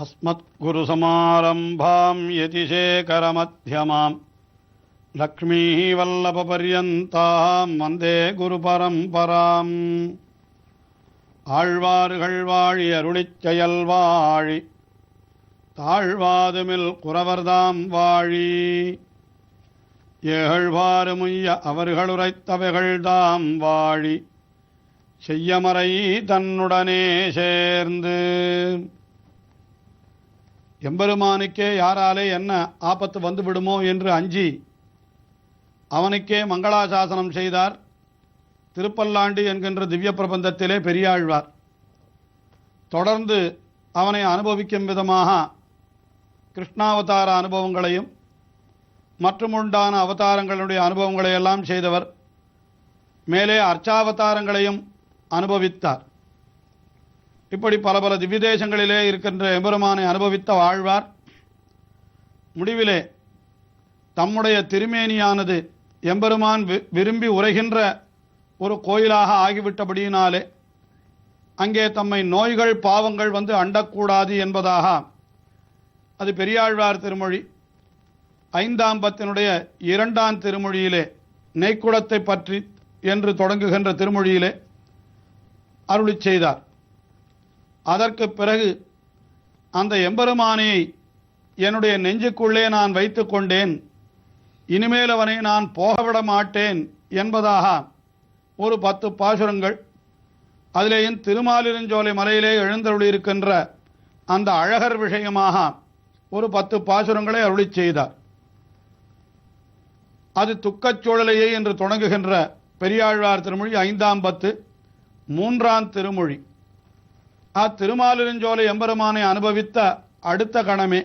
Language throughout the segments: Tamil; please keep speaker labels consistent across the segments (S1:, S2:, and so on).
S1: அஸ்மத்குருசமாரம்பாம் யதிசேகரமத்யமாம் லக்ஷ்மீவல்லபபர்யந்தாம் வந்தே குருபரம்பராம். ஆழ்வார்கள் வாழி அருளிச் செயல் வாழி தாழ்வாதுமில் குறவர்தாம் வாழி ஏகழ்வாறுமுய்ய அவர்களுரைத்தவைகள்தாம் வாழி செய்யமறை தன்னுடனே சேர்ந்து. எம்பெருமானுக்கே யாராலே என்ன ஆபத்து வந்துவிடுமோ என்று அஞ்சி அவனுக்கே மங்களாசாசனம் செய்தார் திருப்பல்லாண்டு என்கின்ற திவ்ய பிரபந்தத்திலே பெரியாழ்வார். தொடர்ந்து அவனை அனுபவிக்கும் விதமாக கிருஷ்ணாவதார அனுபவங்களையும் மற்றும் உண்டான அவதாரங்களுடைய அனுபவங்களையெல்லாம் செய்தவர். மேலே அர்ச்சாவதாரங்களையும் அனுபவித்தார். இப்படி பல பல திவ்யதேசங்களிலே இருக்கின்ற எம்பெருமானை அனுபவித்த ஆழ்வார் முடிவிலே தம்முடைய திருமேனியானது எம்பெருமான் விரும்பி உரைகின்ற ஒரு கோயிலாக ஆகிவிட்டபடியினாலே அங்கே தம்மை நோய்கள் பாவங்கள் வந்து அண்டக்கூடாது என்பதாக அது பெரியாழ்வார் திருமொழி 5ஆம் பத்தினுடைய 2ஆம் திருமொழியிலே நெய்க்குடத்தை பற்றி என்று தொடங்குகின்ற திருமொழியிலே அருளிச் செய்தார். அதற்கு பிறகு அந்த எம்பெருமானையை என்னுடைய நெஞ்சுக்குள்ளே நான் வைத்து கொண்டேன், இனிமேல் அவனை நான் போகவிட மாட்டேன் என்பதாக ஒரு 10 பாசுரங்கள், அதிலேயும் திருமாலிருஞ்சோலை மலையிலே எழுந்தருளியிருக்கின்ற அந்த அழகர் விஷயமாக ஒரு 10 பாசுரங்களை அருளிச் செய்தார். அது துக்கச்சூழலையே என்று தொடங்குகின்ற பெரியாழ்வார் திருமொழி 5ஆம் பத்து 3ஆம் திருமொழி. திருமாலிருஞ்சோலை எம்பெருமானை அனுபவித்த அடுத்த கணமே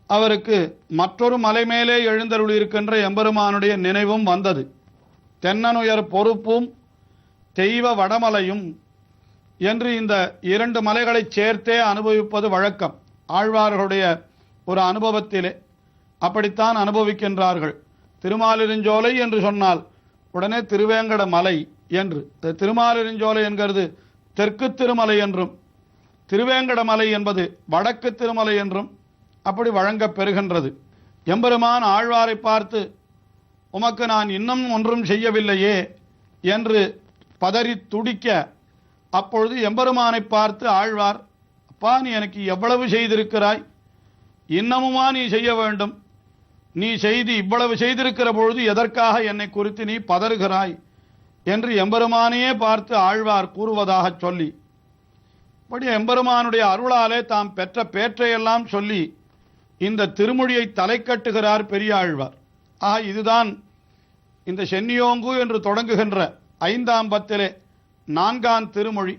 S1: அவருக்கு மற்றொரு மலை மேலே எழுந்தருளியிருக்கின்ற எம்பெருமானுடைய நினைவும் வந்தது. தென்னனுயர் பொறுப்பும் தெய்வ வடமலையும் என்று இந்த 2 மலைகளை சேர்த்தே அனுபவிப்பது வழக்கம் ஆழ்வார்களுடைய ஒரு அனுபவத்திலே. அப்படித்தான் அனுபவிக்கின்றார்கள். திருமாலிருஞ்சோலை என்று சொன்னால் உடனே திருவேங்கட மலை என்று. திருமாலிருஞ்சோலை என்கிறது தெற்கு திருமலை என்றும் திருவேங்கட மலை என்பது வடக்கு திருமலை என்றும் அப்படி வழங்கப் பெறுகின்றது. எம்பெருமான் ஆழ்வாரை பார்த்து உமக்கு நான் இன்னும் ஒன்றும் செய்யவில்லையே என்று பதறி துடிக்க, அப்பொழுது எம்பெருமானை பார்த்து ஆழ்வார், அப்பா நீ எனக்கு எவ்வளவு செய்திருக்கிறாய், இன்னமுமா நீ செய்ய வேண்டும், நீ இவ்வளவு செய்திருக்கிற பொழுது எதற்காக என்னை குறித்து நீ பதறுகிறாய் என்று எம்பெருமானையே பார்த்து ஆழ்வார் கூறுவதாக சொல்லி, இப்படி எம்பெருமானுடைய அருளாலே தாம் பெற்ற பேற்றையெல்லாம் சொல்லி இந்த திருமொழியை தலை கட்டுகிறார் பெரியாழ்வார். இதுதான் இந்த சென்னியோங்கு என்று தொடங்குகின்ற 5ஆம் பத்திலே 4ஆம் திருமொழி.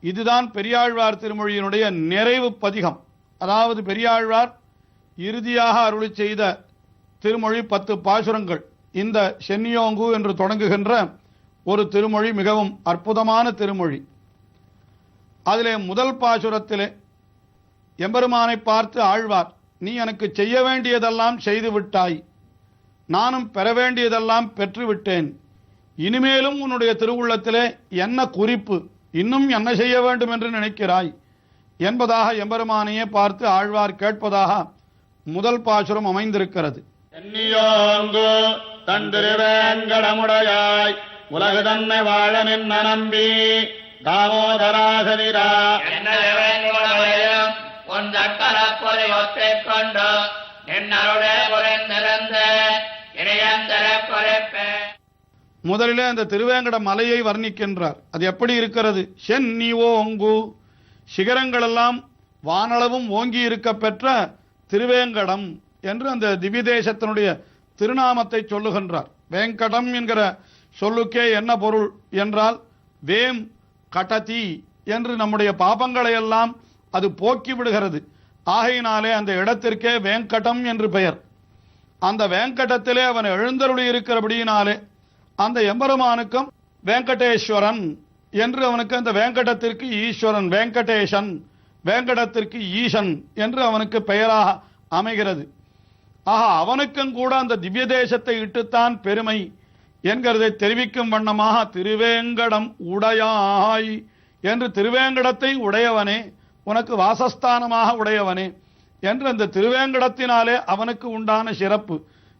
S1: இதுதான் பெரியாழ்வார் திருமொழியினுடைய நிறைவு பதிகம். அதாவது பெரியாழ்வார் இறுதியாக அருளி செய்த திருமொழி 10 பாசுரங்கள். இந்த சென்னியோங்கு என்று தொடங்குகின்ற ஒரு திருமொழி மிகவும் அற்புதமான திருமொழி. அதிலே முதல் பாசுரத்திலே எம்பெருமானை பார்த்து ஆழ்வார், நீ எனக்கு செய்ய வேண்டியதெல்லாம் செய்து விட்டாய், நானும் பெற வேண்டியதெல்லாம் பெற்றுவிட்டேன், இனிமேலும் உன்னுடைய திருவுள்ளத்திலே என்ன குறிப்பு, இன்னும் என்ன செய்ய வேண்டும் என்று நினைக்கிறாய் என்பதாக எம்பெருமானையே பார்த்து ஆழ்வார் கேட்பதாக முதல் பாசுரம் அமைந்திருக்கிறது.
S2: தந்திருவேங்கடமுடையாய் உலகு தன்னை வாழ நின்ன நம்பி தாமோதராசனிரா கொண்டு
S1: முதலிலே அந்த திருவேங்கட மலையை வர்ணிக்கின்றார். அது எப்படி இருக்கிறது? சென்னி ஓங்கு, சிகரங்களெல்லாம் வானளவும் ஓங்கி இருக்க பெற்ற திருவேங்கடம் என்று அந்த திவ்யதேசத்தினுடைய திருநாமத்தை சொல்லுகின்றார். வேங்கடம் என்கிற சொல்லுக்கே என்ன பொருள் என்றால் வேம் கடதி என்று நம்முடைய பாபங்களை எல்லாம் அது போக்கி விடுகிறது. ஆகையினாலே அந்த இடத்திற்கே வேங்கடம் என்று பெயர். அந்த வேங்கடத்திலே அவன் எழுந்தருளி இருக்கிறபடியினாலே அந்த எம்பெருமானுக்கும் வேங்கடேஸ்வரன் என்று அவனுக்கு அந்த வேங்கடத்திற்கு ஈஸ்வரன், வேங்கடேசன், வேங்கடத்திற்கு ஈசன் என்று அவனுக்கு பெயராக அமைகிறது. அவனுக்கும் கூட அந்த திவ்ய தேசத்தை இட்டுத்தான் பெருமை என்கிறதை தெரிவிக்கும் வண்ணமாக திருவேங்கடம் உடையாய் என்று திருவேங்கடத்தை உடையவனே உனக்கு வாசஸ்தானமாக உடையவனே என்று அந்த திருவேங்கடத்தினாலே அவனுக்கு உண்டான சிறப்பு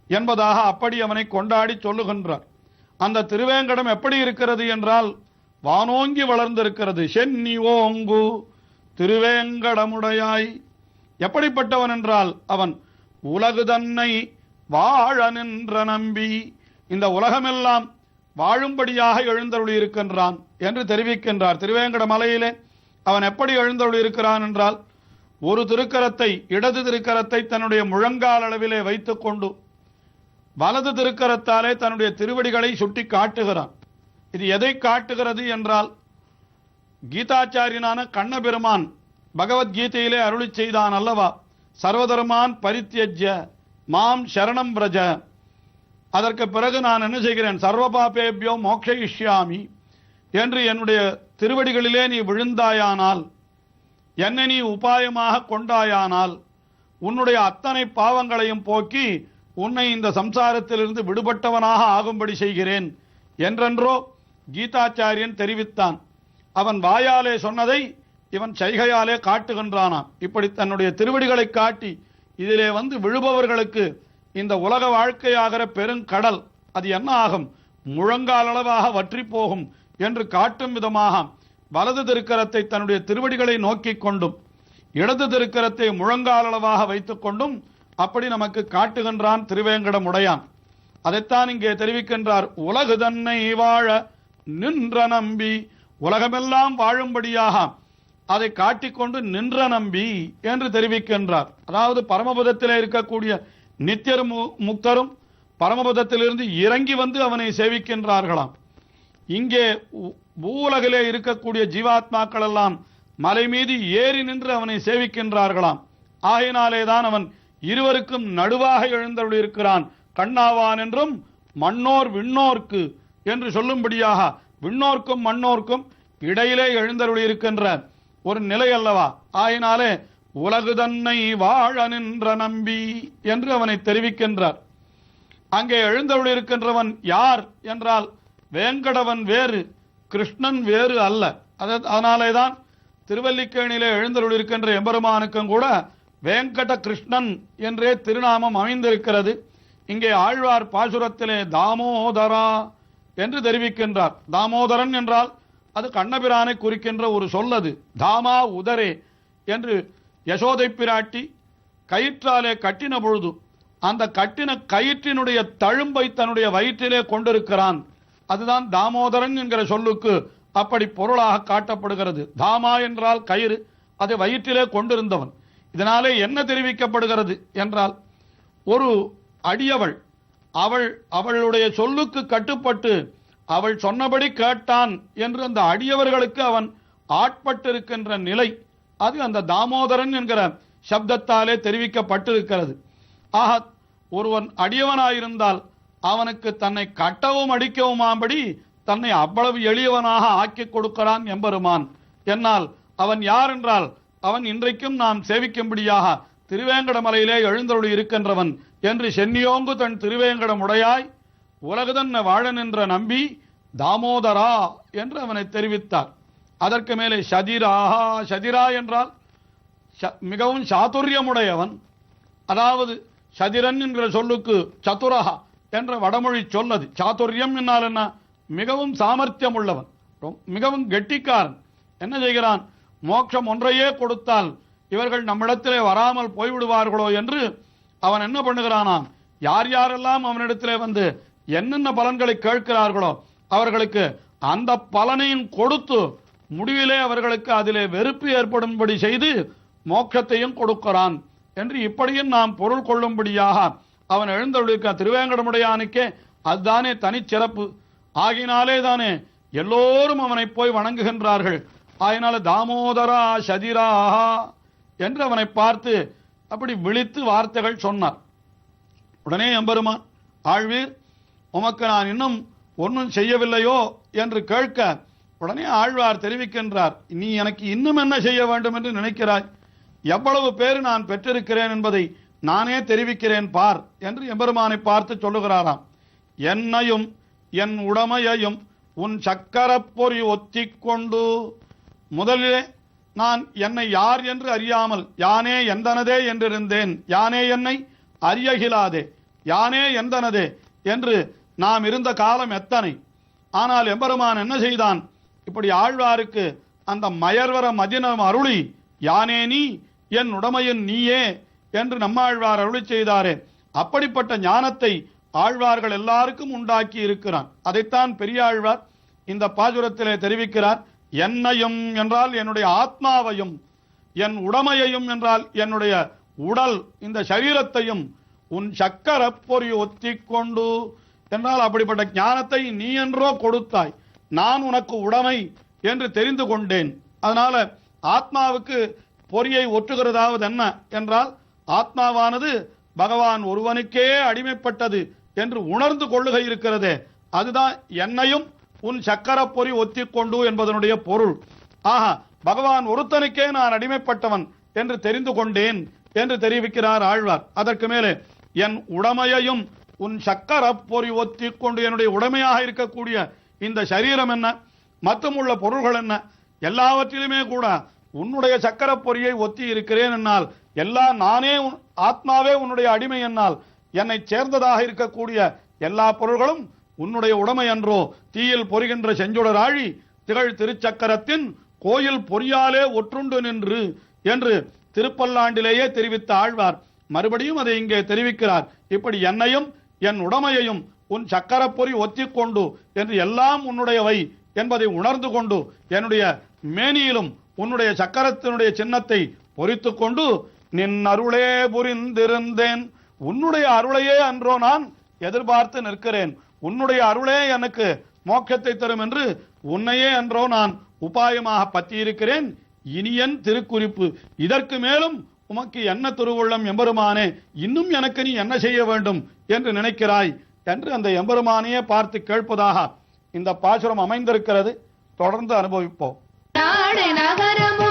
S1: என்பதாக அப்படி அவனை கொண்டாடி சொல்லுகின்றார். அந்த திருவேங்கடம் எப்படி இருக்கிறது என்றால் வானோங்கி வளர்ந்திருக்கிறது. சென்னி ஓங்கு திருவேங்கடமுடையாய். எப்படிப்பட்டவன் என்றால் அவன் உலகு தன்னை வாழ நின்ற நம்பி, இந்த உலகமெல்லாம் வாழும்படியாக எழுந்தருளி இருக்கின்றான் என்று தெரிவிக்கின்றார். திருவேங்கட மலையிலே அவன் எப்படி எழுந்தருளி இருக்கிறான் என்றால் ஒரு திருக்கரத்தை, இடது திருக்கரத்தை தன்னுடைய முழங்கால் அளவிலே வைத்துக் கொண்டு வலது திருக்கரத்தாலே தன்னுடைய திருவடிகளை சுட்டி காட்டுகிறான். இது எதை காட்டுகிறது என்றால் கீதாச்சாரியனான கண்ணபெருமான் பகவத்கீதையிலே அருளி செய்தான் அல்லவா, சர்வதர்மான் பரித்யஜ்ய மாம் சரணம் பிரஜ. அதற்கு பிறகு நான் என்ன செய்கிறேன், சர்வபாபேபியோ மோக்ஷயிஷ்யாமி என்று என்னுடைய திருவடிகளிலே நீ விழுந்தாயானால், என்னை நீ உபாயமாக கொண்டாயானால் உன்னுடைய அத்தனை பாவங்களையும் போக்கி உன்னை இந்த சம்சாரத்திலிருந்து விடுபட்டவனாக ஆகும்படி செய்கிறேன் என்றென்றோ கீதாச்சாரியன் தெரிவித்தான். அவன் வாயாலே சொன்னதை இவன் சைகையாலே காட்டுகின்றானாம். இப்படி தன்னுடைய திருவடிகளை காட்டி இதிலே வந்து விழுபவர்களுக்கு இந்த உலக வாழ்க்கையாகிற பெருங்கடல் அது என்ன ஆகும், முழங்கால் அளவாக வற்றி போகும் என்று காட்டும் விதமாக வலது திருக்கரத்தை தன்னுடைய திருவடிகளை நோக்கி கொண்டும் இடது திருக்கரத்தை முழங்கால் அளவாக வைத்துக் கொண்டும் அப்படி நமக்கு காட்டுகின்றான் திருவேங்கடம் உடையான். அதைத்தான் இங்கே தெரிவிக்கின்றார். உலகு தன்னை வாழ நின்ற நம்பி, உலகமெல்லாம் வாழும்படியாக அதை காட்டிக்கொண்டு நின்ற நம்பி என்று தெரிவிக்கின்றார். அதாவது பரமபதத்திலே இருக்கக்கூடிய நித்தியர் முக்தரும் பரமபதத்திலிருந்து இறங்கி வந்து அவனை சேவிக்கின்றார்களாம். இங்கே பூவுலகிலே இருக்கக்கூடிய ஜீவாத்மாக்கள் எல்லாம் மலை மீது ஏறி நின்று அவனை சேவிக்கின்றார்களாம். ஆகையினாலேதான் அவன் இருவருக்கும் நடுவாக எழுந்தருளியிருக்கிறான். கண்ணாவான் என்றும் மண்ணோர் விண்ணோர்க்கு என்று சொல்லும்படியாக விண்ணோர்க்கும் மண்ணோர்க்கும் இடையிலே எழுந்தருளியிருக்கின்ற ஒரு நிலை அல்லவா. ஆயினாலே உலகு தன்னை வாழ நின்ற நம்பி என்று அவனை தெரிவிக்கின்றார். அங்கே எழுந்தருளியிருக்கின்றவன் யார் என்றால் வேங்கடவன் வேறு, கிருஷ்ணன் வேறு அல்ல. அதனாலேதான் திருவல்லிக்கேணியிலே எழுந்தருளியிருக்கின்ற எம்பெருமானுக்கும் கூட வேங்கட கிருஷ்ணன் என்றே திருநாமம் அமைந்திருக்கிறது. இங்கே ஆழ்வார் பாசுரத்திலே தாமோதரா என்று தெரிவிக்கின்றார். தாமோதரன் என்றால் அது கண்ணபிரானை குறிக்கின்ற ஒரு சொல்லது. தாமா உதரே என்று யசோதை பிராட்டி கயிற்றாலே கட்டின பொழுது அந்த கட்டின கயிற்றினுடைய தழும்பை தன்னுடைய வயிற்றிலே கொண்டிருக்கிறான். அதுதான் தாமோதரன் என்கிற சொல்லுக்கு அப்படி பொருளாக காட்டப்படுகிறது. தாமா என்றால் கயிறு, அதை வயிற்றிலே கொண்டிருந்தவன். இதனாலே என்ன தெரிவிக்கப்படுகிறது என்றால் ஒரு அடியவள் அவளுடைய சொல்லுக்கு கட்டுப்பட்டு அவள் சொன்னபடி கேட்டான் என்று அந்த அடியவர்களுக்கு அவன் ஆட்பட்டிருக்கின்ற நிலை அது அந்த தாமோதரன் என்கிற சப்தத்தாலே தெரிவிக்கப்பட்டிருக்கிறது. ஆக ஒருவன் அடியவனாயிருந்தால் அவனுக்கு தன்னை கட்டவும் அடிக்கவுமாம்படி தன்னை அவ்வளவு எளியவனாக ஆக்கி கொடுக்கிறான் எம்பெருமான். என்னால் அவன் யார் என்றால் அவன் இன்றைக்கும் நாம் சேவிக்கும்படியாக திருவேங்கடமலையிலே எழுந்தருளி இருக்கின்றவன் என்று சென்னியோங்கு தன் திருவேங்கடமுடையாய் உலகதன்ன வாழ நின்ற நம்பி தாமோதரா என்று அவனை தெரிவித்தார். அதற்கு மேலே சதிராஹா, சதிரா என்றால் மிகவும் சாதுரியமுடையவன். அதாவது சதிரன் என்கிற சொல்லுக்கு சதுரஹா என்ற வடமொழி சொல்லது. சாதுரியம் என்னால் என்ன, மிகவும் சாமர்த்தியம் உள்ளவன், மிகவும் கெட்டிக்காரன். என்ன செய்கிறான், மோட்சம் ஒன்றையே கொடுத்தால் இவர்கள் நம்மிடத்திலே வராமல் போய்விடுவார்களோ என்று அவன் என்ன பண்ணுகிறானாம், யார் யாரெல்லாம் அவனிடத்திலே வந்து என்னென்ன பலன்களை கேட்கிறார்களோ அவர்களுக்கு அந்த பலனையும் கொடுத்து முடிவிலே அவர்களுக்கு அதிலே வெறுப்பு ஏற்படும்படி செய்து மோட்சத்தையும் கொடுக்கிறான் என்று இப்படியும் நாம் பொருள் கொள்ளும்படியாக அவன் எழுந்தருளிருக்க திருவேங்கடமுடையானுக்கே அதுதானே தனிச்சிறப்பு. ஆகினாலே தானே எல்லோரும் அவனை போய் வணங்குகின்றார்கள். ஆகினால தாமோதரா சதிராஹா என்று அவனை பார்த்து அப்படி விழித்து வார்த்தைகள் சொன்னார். உடனே எம்பெருமான், ஆழ்வீர் உமக்கு நான் இன்னும் ஒன்றும் செய்யவில்லையோ என்று கேட்க உடனே ஆழ்வார் தெரிவிக்கின்றார், நீ எனக்கு இன்னும் என்ன செய்ய வேண்டும் என்று நினைக்கிறாய், எவ்வளவு பேர் நான் பெற்றிருக்கிறேன் என்பதை நானே தெரிவிக்கிறேன் பார் என்று எம்பெருமானை பார்த்து சொல்லுகிறாராம். என்னையும் என் உடமையையும் உன் சக்கரப்பொறி ஒத்திக்கொண்டு, முதலிலே நான் என்னை யார் என்று அறியாமல் யானே எந்தனதே என்றிருந்தேன். யானே என்னை அறியகிலாதே, யானே எந்தனதே என்று நாம் இருந்த காலம் எத்தனை. ஆனால் எம்பெருமான் என்ன செய்தான்? இப்படி ஆழ்வாருக்கு அந்த மயர்வர மதினம் அருளி யானே நீ என் உடமையின் நீயே என்று நம்மாழ்வார் அருளி செய்தாரே, அப்படிப்பட்ட ஞானத்தை ஆழ்வார்கள் எல்லாருக்கும் உண்டாக்கி இருக்கிறான். அதைத்தான் பெரியாழ்வார் இந்த பாசுரத்திலே தெரிவிக்கிறார். என்னையும் என்றால் என்னுடைய ஆத்மாவையும், என் உடமையையும் என்றால் என்னுடைய உடல் இந்த சரீரத்தையும் உன் சக்கர பொறி ஒத்திக்கொண்டு என்றால் அப்படிப்பட்ட ஞானத்தை நீ என்றோ கொடுத்தாய், நான் உனக்கு உடைமை என்று தெரிந்து கொண்டேன். அதனால ஆத்மாவுக்கு பொறியை ஒற்றுகிறதாவது என்ன என்றால் ஆத்மாவானது பகவான் ஒருவனுக்கே அடிமைப்பட்டது என்று உணர்ந்து கொள்ளுகை இருக்கிறதே, அதுதான் என்னையும் உன் சக்கர பொறி ஒத்திக்கொண்டு என்பதனுடைய பொருள். ஆஹா, பகவான் ஒருத்தனுக்கே நான் அடிமைப்பட்டவன் என்று தெரிந்து கொண்டேன் என்று தெரிவிக்கிறார் ஆழ்வார். அதற்கு மேலே என் உடமையையும் உன் சக்கர பொறி ஒத்திக்கொண்டு, என்னுடைய உடமையாக இருக்கக்கூடிய இந்த சரீரம் என்ன, மற்றும் உள்ள பொருள்கள் என்ன, எல்லாவற்றிலுமே கூட உன்னுடைய சக்கர பொறியை ஒத்தி இருக்கிறேன் என்னால், எல்லாம் நானே ஆத்மாவே உன்னுடைய அடிமை என்னால், என்னை சேர்ந்ததாக இருக்கக்கூடிய எல்லா பொருள்களும் உன்னுடைய உடைமை என்றோ. தீயில் பொறிகின்ற செஞ்சுடர் ஆழி திகழ் திருச்சக்கரத்தின் கோயில் பொறியாலே ஒற்றுண்டு நின்று என்று திருப்பல்லாண்டிலேயே தெரிவித்த ஆழ்வார் மறுபடியும் அதை இங்கே தெரிவிக்கிறார். இப்படி என்னையும் என் உடைமையையும் உன் சக்கர பொறி ஒத்திக்கொண்டு என்று எல்லாம் உன்னுடையவை என்பதை உணர்ந்து கொண்டு என்னுடைய மேனியிலும் உன்னுடைய சக்கரத்தினுடைய சின்னத்தை பொறித்து கொண்டு நின் அருளே புரிந்திருந்தேன், உன்னுடைய அருளையே அன்றோ நான் எதிர்பார்த்து நிற்கிறேன், உன்னுடைய அருளே எனக்கு மோட்சத்தை தரும் என்று உன்னையே அன்றோ நான் உபாயமாக பற்றியிருக்கிறேன். இனியன் திருக்குறிப்பு, இதற்கு மேலும் உமக்கு என்ன திருவுள்ளம் எம்பெருமானே, இன்னும் எனக்கு நீ என்ன செய்ய வேண்டும் என்று நினைக்கிறாய் என்று அந்த எம்பெருமானையே பார்த்து கேட்பதாக இந்த பாசுரம் அமைந்திருக்கிறது. தொடர்ந்து அனுபவிப்போம்.
S3: நாடு நகரமோ